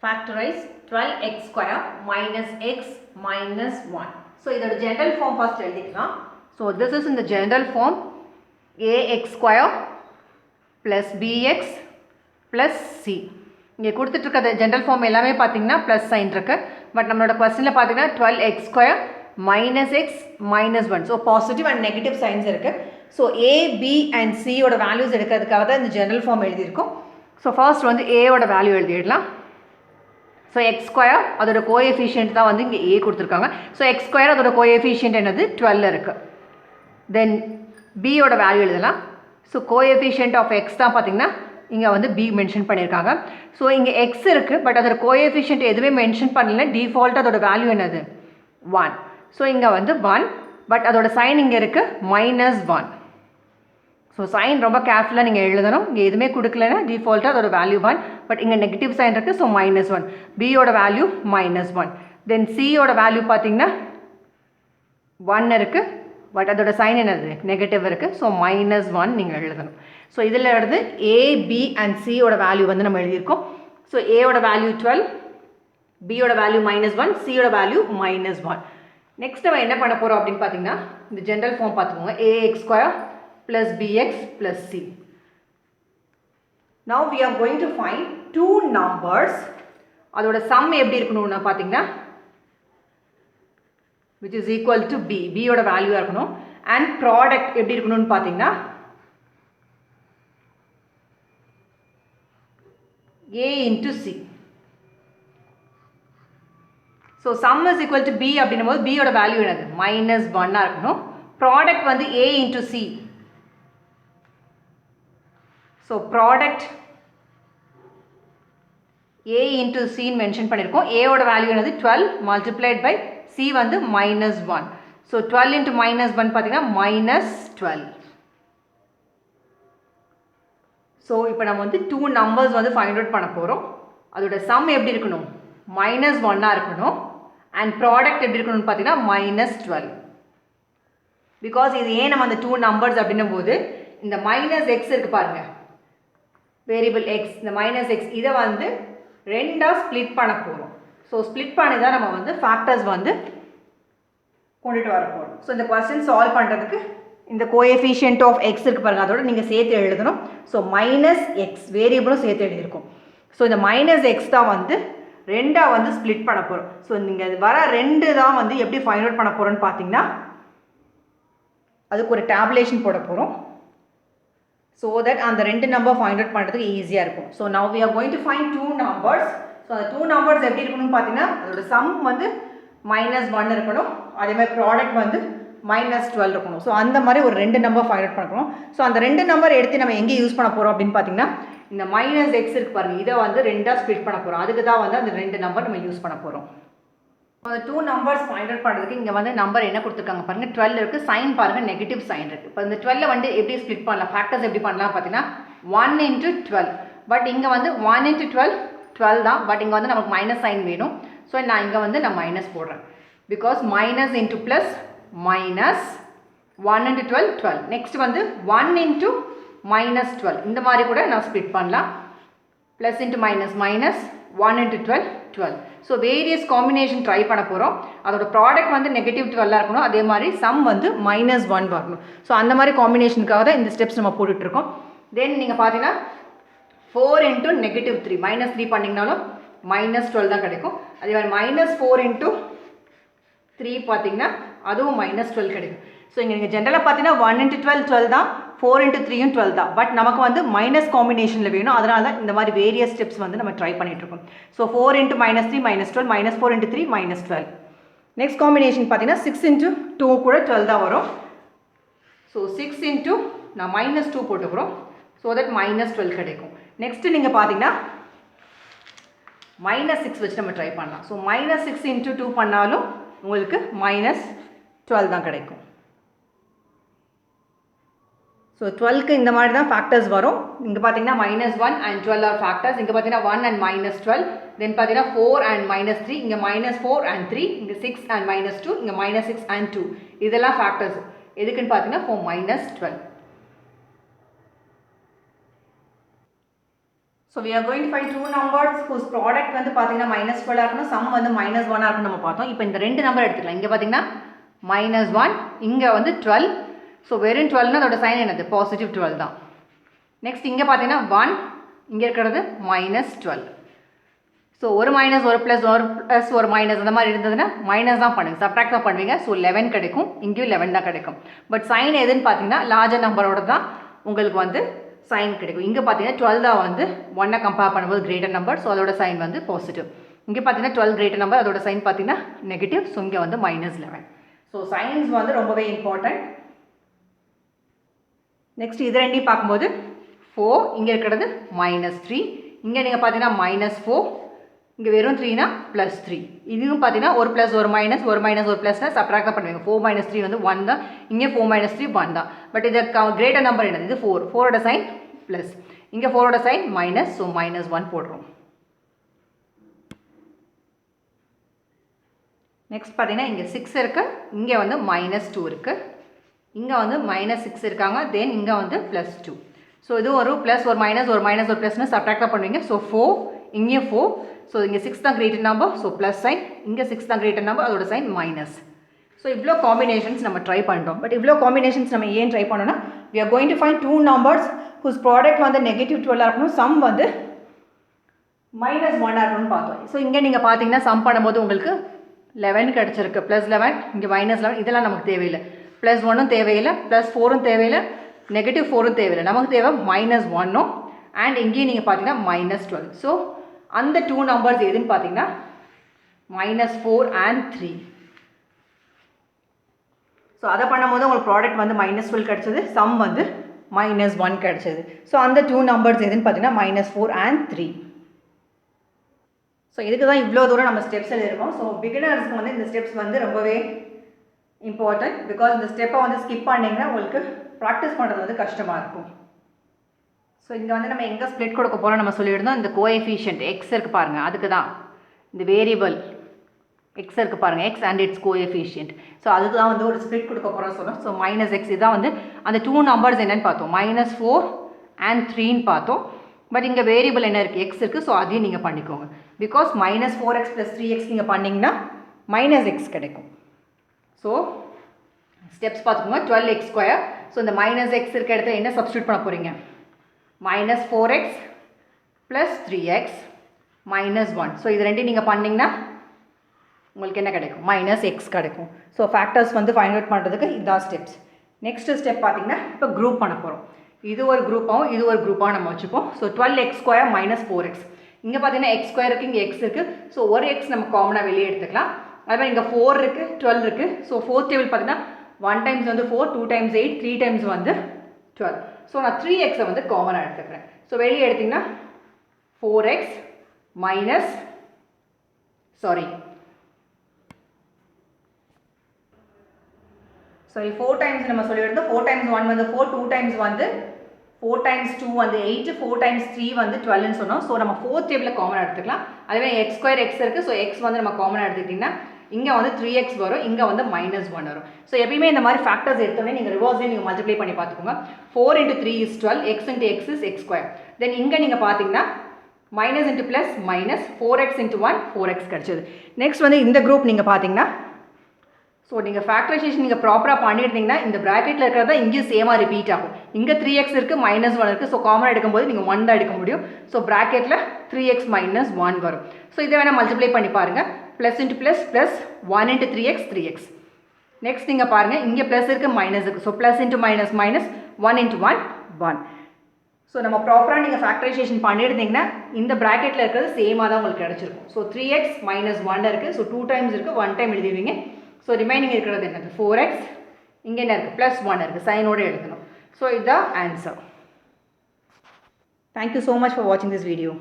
factorize 12x square minus x minus 1. So, this is the general form first. So, this is in the general form ax square plus bx plus c. இங்கே கொடுத்துட்டு general form எல்லாமே பார்த்தீங்கன்னா plus sign இருக்கு. But நம்மளோட questionல பார்த்தீங்கன்னா 12x square minus x minus 1. So, positive and negative signs இருக்கு. So, a, b and c ஓட values எடுக்கிறதுக்காக தான் இந்த general form எழுதியிருக்கோம். So, first வந்து a ஓட value எழுதிடலாம். So, x square அதோட coefficient தான் வந்து இங்கே a கொடுத்துருக்காங்க. So, x square அதோட coefficient என்னது 12 இருக்கு. Then b ஓட value எழுதலாம். So, coefficient of x தான் பார்த்தீங்கன்னா இங்கே வந்து b மென்ஷன் பண்ணியிருக்காங்க. ஸோ இங்கே x இருக்குது பட் அதோட கோஎஃபிஷியன்ட் எதுவுமே மென்ஷன் பண்ணல. டிஃபால்ட் அதோட வேல்யூ என்னது 1. ஸோ இங்கே வந்து 1 பட் அதோட சைன் இங்கே இருக்குது -1. ஸோ சைன் ரொம்ப கேர்ஃபுல்லாக நீங்கள் எழுதணும். இங்கே எதுவுமே கொடுக்கலன்னா டிஃபால்ட்டாக அதோட வேல்யூ 1 பட் இங்கே நெகட்டிவ் சைன் இருக்குது. ஸோ -1. பியோட வேல்யூ -1. தென் சியோட வேல்யூ பார்த்தீங்கன்னா 1 இருக்குது பட் அதோட சைன் என்னது நெகட்டிவ் இருக்குது. ஸோ -1 நீங்கள் எழுதணும். ஸோ இதில் இருந்து a, b and c ஓட வேல்யூ வந்து நம்ம எழுதியிருக்கோம். ஸோ a ஓட வேல்யூ 12, b ஓட வேல்யூ -1, c ஓட வேல்யூ -1. நெக்ஸ்ட் நம்ம என்ன பண்ண போகிறோம் அப்படின்னு பார்த்தீங்கன்னா இந்த ஜென்ரல் ஃபார்ம் பார்த்துக்கோங்க. ax square plus bx plus c. Now we are going to find two numbers. அதோட சம் எப்படி இருக்கணும்னா பார்த்தீங்கன்னா which is equal to b. b ஓட வேல்யூ இருக்கணும். and product எப்படி இருக்கணும்னு பார்த்தீங்கன்னா a into c. So sum is equal to b அப்படின்னும்போது b ஓட வேல்யூ என்னது -1 இருக்கணும். product வந்து a into c. So product a into c mention பண்ணியிருக்கோம். a ஓட வேல்யூ என்னது 12 multiplied by c வந்து -1. So 12 into -1 பார்த்தீங்கன்னா -12. ஸோ இப்போ நம்ம வந்து 2 நம்பர்ஸ் வந்து ஃபைண்ட் அவுட் பண்ண போகிறோம். அதோட சம் எப்படி இருக்கணும் -1 இருக்கணும். அண்ட் ப்ராடக்ட் எப்படி இருக்கணும்னு பார்த்தீங்கன்னா -12. பிகாஸ் இது ஏன் நம்ம அந்த 2 நம்பர்ஸ் அப்படின்னும் போது இந்த -x இருக்குது பாருங்கள், வேரியபிள் x, இந்த -x இதை வந்து ரெண்டாக ஸ்ப்ளிட் பண்ண போகிறோம். ஸோ ஸ்ப்ளிட் பண்ணி தான் நம்ம வந்து ஃபேக்டர்ஸ் வந்து கொண்டுட்டு வர போகிறோம். ஸோ இந்த கொஸ்டின் சால்வ் பண்ணுறதுக்கு இந்த கோஎஃபிஷியன்ட் ஆஃப் x இருக்குது பாருங்கள், அதோட நீங்கள் சேர்த்து எழுதணும். ஸோ -x வேரியபிளும் சேர்த்து எழுதியிருக்கோம். ஸோ இந்த -x தான் வந்து ரெண்டாக வந்து ஸ்ப்ளிட் பண்ண போகிறோம். ஸோ நீங்கள் வர ரெண்டு தான் வந்து எப்படி ஃபைண்ட் அவுட் பண்ண போகிறோன்னு பார்த்தீங்கன்னா அதுக்கு ஒரு டேபுலேஷன் போட போகிறோம். ஸோ தட் அந்த ரெண்டு நம்பர் ஃபைண்ட் அவுட் பண்ணுறதுக்கு ஈஸியாக இருக்கும். So now we are going to find 2 numbers. So அந்த 2 நம்பர்ஸ் எப்படி இருக்கணும்னு பார்த்தீங்கன்னா அதோட சம் வந்து -1 இருக்கணும். அதே மாதிரி ப்ராடக்ட் வந்து -12 இருக்கணும். ஸோ அந்த மாதிரி ஒரு ரெண்டு நம்பர் ஃபைண்ட் அவுட் பண்ணணும். ஸோ அந்த ரெண்டு நம்பர் எடுத்து நம்ம எங்கே யூஸ் பண்ண போகிறோம் அப்படின்னு பார்த்தீங்கன்னா இந்த -x இருக்கு பாருங்கள், இதை வந்து ரெண்டாக ஸ்ப்ளிட் பண்ண போகிறோம். அதுக்கு தான் வந்து அந்த ரெண்டு நம்பர் நம்ம யூஸ் பண்ண போகிறோம். அந்த 2 நம்பர்ஸ் ஃபைண்ட் அவுட் பண்ணுறதுக்கு இங்கே வந்து நம்பர் என்ன கொடுத்துருக்காங்க பாருங்கள், 12 இருக்குது. சைன் பாருங்கள் நெகட்டிவ் சைன் இருக்குது. இப்போ இந்த 12 வந்து எப்படி ஸ்ப்ளிட் பண்ணலாம், ஃபேக்டர்ஸ் எப்படி பண்ணலாம் பார்த்தீங்கன்னா 1 into 12. பட் இங்கே வந்து 1 into 12 12 தான். பட் இங்கே வந்து நமக்கு மைனஸ் சைன் வேணும். ஸோ நான் இங்கே வந்து நான் மைனஸ் போடுறேன். Because minus into plus minus 1 into 12 12. Next வந்து 1 into -12 இந்த மாதிரி கூட நான் ஸ்ப்ளிட் பண்ணலாம். Plus into minus minus 1 into 12 12. So various combination try பண்ண போகிறோம். அதோட ப்ராடக்ட் வந்து -12 இருக்கணும். அதே மாதிரி சம் வந்து -1 வரணும். ஸோ அந்த மாதிரி காம்பினேஷனுக்காக தான் இந்த ஸ்டெப்ஸ் நம்ம போட்டுட்ருக்கோம். தென் நீங்கள் பார்த்தீங்கன்னா 4 into -3 -3 பண்ணிங்கனாலும் -12 தான் கிடைக்கும். அதே மாதிரி -4 into 3 பார்த்தீங்கன்னா அதுவும் -12 கிடைக்கும். ஸோ இங்கே நீங்கள் ஜென்ரலாக பார்த்தீங்கன்னா 1 into 12 12 தான், 4 into 3யும் 12 தான். பட் நமக்கு வந்து மைனஸ் காம்பினேஷனில் வேணும். அதனால தான் இந்த மாதிரி வேரியஸ் ஸ்டெப்ஸ் வந்து நம்ம ட்ரை பண்ணிகிட்ருக்கோம். So 4 into -3 -12, -4 into 3 -12. Next combination பார்த்தீங்கன்னா 6 into 2 கூட 12 தான் வரும். ஸோ 6 into நான் -2 போட்டுக்கிறோம். ஸோ தட் -12 கிடைக்கும். நெக்ஸ்ட்டு நீங்கள் பார்த்தீங்கன்னா -6 வச்சு நம்ம ட்ரை பண்ணலாம். ஸோ -6 into 2 பண்ணாலும் உங்களுக்கு -12 தான் கிடைக்கும். ஸோ 12க்கு இந்த மாதிரி தான் ஃபேக்டர்ஸ் வரும். இங்கே பார்த்தீங்கன்னா -1 and 12 ஆர் ஃபேக்டர்ஸ். இங்கே பார்த்தீங்கன்னா 1 and -12. தென் பார்த்தீங்கன்னா 4 and -3. இங்கே -4 and 3. இங்கே 6 and -2. இங்கே -6 and 2. இதெல்லாம் ஃபேக்டர்ஸ். எதுக்குன்னு பார்த்தீங்கன்னா for -12. So we are going to find two numbers whose product வந்து பார்த்தீங்கன்னா மைனஸ் 12 இருக்கணும், சம் வந்து மைனஸ் 1 இருக்கணும் நம்ம பார்த்தோம். இப்போ இந்த ரெண்டு நம்பர் எடுத்துக்கலாம். இங்கே பார்த்தீங்கன்னா மைனஸ் 1, இங்கே வந்து 12. ஸோ வெறும் 12னா அதோட சைன் என்னது? பாசிட்டிவ் 12 தான். நெக்ஸ்ட் இங்கே பார்த்தீங்கன்னா 1, இங்கே இருக்கிறது மைனஸ் 12. ஸோ ஒரு மைனஸ் ஒரு ப்ளஸ் ஒரு மைனஸ் அந்த மாதிரி இருந்ததுன்னா மைனஸ் தான் பண்ணுங்க, சப்ட்ராக்ட் தான் பண்ணுவீங்க. ஸோ 11 கிடைக்கும், இங்கேயும் 11 தான் கிடைக்கும். பட் சைன் எதுன்னு பார்த்தீங்கன்னா லார்ஜர் நம்பரோட தான் உங்களுக்கு வந்து சைன் கிடைக்கும். இங்கே பார்த்தீங்கன்னா 12 தான் வந்து 1 கம்பேர் பண்ணும்போது கிரேட்டர் நம்பர். ஸோ அதோட சைன் வந்து பாசிட்டிவ். இங்கே பார்த்தீங்கன்னா 12 கிரேட்டர் நம்பர், அதோட சைன் பார்த்தீங்கன்னா நெகட்டிவ். ஸோ இங்கே வந்து மைனஸ் 11. ஸோ சைன்ஸ் வந்து ரொம்பவே இம்பார்ட்டன்ட். நெக்ஸ்ட் இது ரெண்டையும் பார்க்கும்போது 4, இங்கே இருக்கிறது மைனஸ் 3, இங்கே நீங்கள் பார்த்தீங்கன்னா மைனஸ் 4, இங்கே வெறும் 3னா ப்ளஸ் 3. இதுவும் பார்த்தீங்கன்னா ஒரு ப்ளஸ் ஒரு மைனஸ் ஒரு மைனஸ் ஒரு ப்ளஸ்னால் சப்ட்ராக்ட் தான் பண்ணுவீங்க. 4 மைனஸ் 3 வந்து 1 தான், இங்கே 4 மைனஸ் 3 1 தான். பட் இது கிரேட்டர் நம்பர் என்னது? இது 4. 4ஓட சைன் ப்ளஸ், இங்கே 4ஓட சைன் மைனஸ். ஸோ மைனஸ் 1 போடுறோம். நெக்ஸ்ட் பார்த்தீங்கன்னா இங்கே 6 இருக்குது, இங்கே வந்து மைனஸ் 2 இருக்குது, இங்கே வந்து மைனஸ் 6 இருக்காங்க, தென் இங்கே வந்து ப்ளஸ் 2. ஸோ இது ஒரு ப்ளஸ் ஒரு மைனஸ் ஒரு மைனஸ் ஒரு ப்ளஸ்னு சப்ட்ராக்ட் தான் பண்ணுவீங்க. ஸோ 4, இங்கே 4. ஸோ இங்கே 6 தான் greater number, so plus sign, இங்கே 6 தான் கிரேட்டர் நம்பர், அதோட சைன் மைனஸ். ஸோ இவ்வளோ காம்பினேஷன்ஸ் நம்ம ட்ரை பண்ணிட்டோம். பட் இவ்வளோ காம்பினேஷன்ஸ் நம்ம ஏன் ட்ரை பண்ணோன்னா, we are going to find two numbers whose product வந்து நெகட்டிவ் 12 இருக்கணும், சம் வந்து மைனஸ் 1 இருக்கணும்னு பார்த்தோம். ஸோ இங்கே நீங்கள் பார்த்தீங்கன்னா சம் பண்ணும்போது உங்களுக்கு 11 கிடச்சிருக்கு, ப்ளஸ் 11, இங்கே மைனஸ் 11. இதெல்லாம் நமக்கு தேவையில்லை. ப்ளஸ் 1ம் தேவையில்லை, ப்ளஸ் 4ம் தேவையில்லை, நெகட்டிவ் 4ம் தேவையில்லை. நமக்கு தேவை மைனஸ் 1ம் அண்ட் இங்கேயும் நீங்கள் பார்த்தீங்கன்னா மைனஸ் 12. ஸோ அந்த டூ நம்பர்ஸ் எதுன்னு பார்த்தீங்கன்னா மைனஸ் 4 அண்ட் 3. ஸோ அதை பண்ணும்போது உங்களுக்கு ப்ராடக்ட் வந்து மைனஸ் 12 கிடச்சது, சம் வந்து மைனஸ் 1 கிடச்சது. ஸோ அந்த டூ நம்பர்ஸ் எதுன்னு பார்த்தீங்கன்னா மைனஸ் 4 அண்ட் 3. ஸோ இதுக்கு தான் இவ்வளோ தூரம் நம்ம ஸ்டெப்ஸ் எழுதிருக்கோம். ஸோ பிகினர்ஸ்க்கு வந்து இந்த ஸ்டெப்ஸ் வந்து ரொம்பவே இம்பார்ட்டன்ட். பிகாஸ் இந்த ஸ்டெப்பை வந்து ஸ்கிப் பண்ணிங்கன்னா உங்களுக்கு ப்ராக்டிஸ் பண்ணுறது வந்து கஷ்டமாக இருக்கும். ஸோ இங்கே வந்து நம்ம எங்கே ஸ்ப்ளிட் கொடுக்க போகிறோம் நம்ம சொல்லியிருந்தோம். இந்த கோஎஃபிஷியன்ட் எக்ஸ் இருக்குது பாருங்கள், அதுக்கு தான் இந்த வேரியபிள் எக்ஸ் இருக்குது பாருங்கள், X and it's coefficient. So அதுக்கு தான் வந்து ஒரு ஸ்ப்ளிட் கொடுக்க போகிறோம் சொல்கிறோம். ஸோ மைனஸ் எக்ஸ் இதுதான் வந்து அந்த டூ நம்பர்ஸ் என்னென்னு பார்த்தோம், மைனஸ் 4 அண்ட் 3ன்னு பார்த்தோம். பட் இங்கே வேரியபிள் என்ன இருக்குது? எக்ஸ் இருக்குது. ஸோ அதையும் நீங்கள் பண்ணிக்கோங்க. Because minus 4x plus 3x நீங்கள் பண்ணிங்கன்னா மைனஸ் எக்ஸ் கிடைக்கும். ஸோ ஸ்டெப்ஸ் பார்த்துக்கோங்க. 12x². ஸோ இந்த மைனஸ் எக்ஸ் இருக்க இடத்துல என்ன சப்ஸ்டியூட் பண்ண போகிறீங்க? Minus 4x plus 3x minus 1. So இது ரெண்டையும் நீங்கள் பண்ணிங்கன்னா உங்களுக்கு என்ன கிடைக்கும்? மைனஸ் எக்ஸ் கிடைக்கும். ஸோ ஃபேக்டர்ஸ் வந்து ஃபைண்ட் அவுட் பண்ணுறதுக்கு இதான் ஸ்டெப்ஸ். நெக்ஸ்ட் ஸ்டெப் பார்த்தீங்கன்னா இப்போ குரூப் பண்ண போகிறோம். இது ஒரு குரூப்பாகவும் இது ஒரு குரூப்பாக நம்ம வச்சுப்போம். So 12x² minus 4x. இங்கே பார்த்தீங்கன்னா x² இருக்குது, இங்கே எக்ஸ் இருக்குது. ஸோ ஒரு எக்ஸ் நம்ம காமனாக வெளியே எடுத்துக்கலாம். அதுமாதிரி இங்கே 4 இருக்குது, 12 இருக்குது. ஸோ ஃபோர்த் டேபிள் பார்த்தீங்கன்னா 1 டைம்ஸ் வந்து 4, 2 டைம்ஸ் 8, 3 டைம்ஸ் வந்து 12. ஸோ நான் 3xஐ வந்து காமனாக எடுத்துக்கிறேன். ஸோ வெளியே எடுத்திங்கன்னா 4x மைனஸ் 4 டைம்ஸ் நம்ம சொல்லியிருந்தோம். 4 டைம்ஸ் 1 வந்து 4, 2 டைம்ஸ் வந்து 4 டைம்ஸ் 2 வந்து 8, 4 டைம்ஸ் 3 வந்து 12ன்னு சொன்னோம். ஸோ நம்ம ஃபோர்த் டேபிளில் காமனாக எடுத்துக்கலாம். அதுவே x² x இருக்குது. ஸோ x வந்து நம்ம காமனாக எடுத்துக்கிட்டிங்கன்னா இங்கே வந்து 3x வரும், இங்கே வந்து மைனஸ் 1 வரும். ஸோ எப்பயுமே இந்த மாதிரி ஃபேக்டர்ஸ் எடுத்தோடனே நீங்கள் ரிவர்ஸ்லேயே நீங்கள் மல்டிப்ளை பண்ணி பார்த்துக்கோங்க. 4 × 3 is 12, x × x is x². தென் இங்கே நீங்கள் பார்த்தீங்கன்னா minus into plus minus 4x × 1 4x கிடச்சிது. நெக்ஸ்ட் வந்து இந்த குரூப் நீங்கள் பார்த்தீங்கன்னா, ஸோ நீங்கள் ஃபேக்டரைசேஷன் நீங்கள் ப்ராப்பராக பண்ணியிருந்தீங்கன்னா இந்த ப்ராக்கெட்டில் இருக்கிறதா இங்கேயும் சேமாக ரிப்பீட் ஆகும். இங்கே 3x இருக்குது, மைனஸ் 1 இருக்குது. ஸோ காமனாக எடுக்கும்போது நீங்கள் 1 தான் எடுக்க முடியும். ஸோ ப்ராக்கெட்டில் 3x மைனஸ் 1 வரும். ஸோ இதை வேணால் மல்டிப்ளை பண்ணி பாருங்கள். Plus into plus plus 1 × 3x 3x. Next நீங்கள் பாருங்கள், இங்கே ப்ளஸ் இருக்குது, மைனஸ் இருக்குது. So plus into minus minus 1 × 1 1. So நம்ம ப்ராப்பராக நீங்கள் ஃபேக்டரைசேஷன் பண்ணியிருந்தீங்கன்னா இந்த ப்ராக்கெட்டில் இருக்கிறது சேமாக தான் உங்களுக்கு கிடச்சிருக்கும். ஸோ 3x மைனஸ் 1 இருக்குது. ஸோ 2 டைம்ஸ் இருக்குது, 1 டைம் எழுதிடுவீங்க. ஸோ ரிமைனிங் இருக்கிறது என்னது? 4x. இங்கே என்ன இருக்குது? ப்ளஸ் 1 இருக்குது, சைனோடு எழுதணும். ஸோ இதுதான் answer. Thank you so much for வாட்சிங் திஸ் வீடியோ.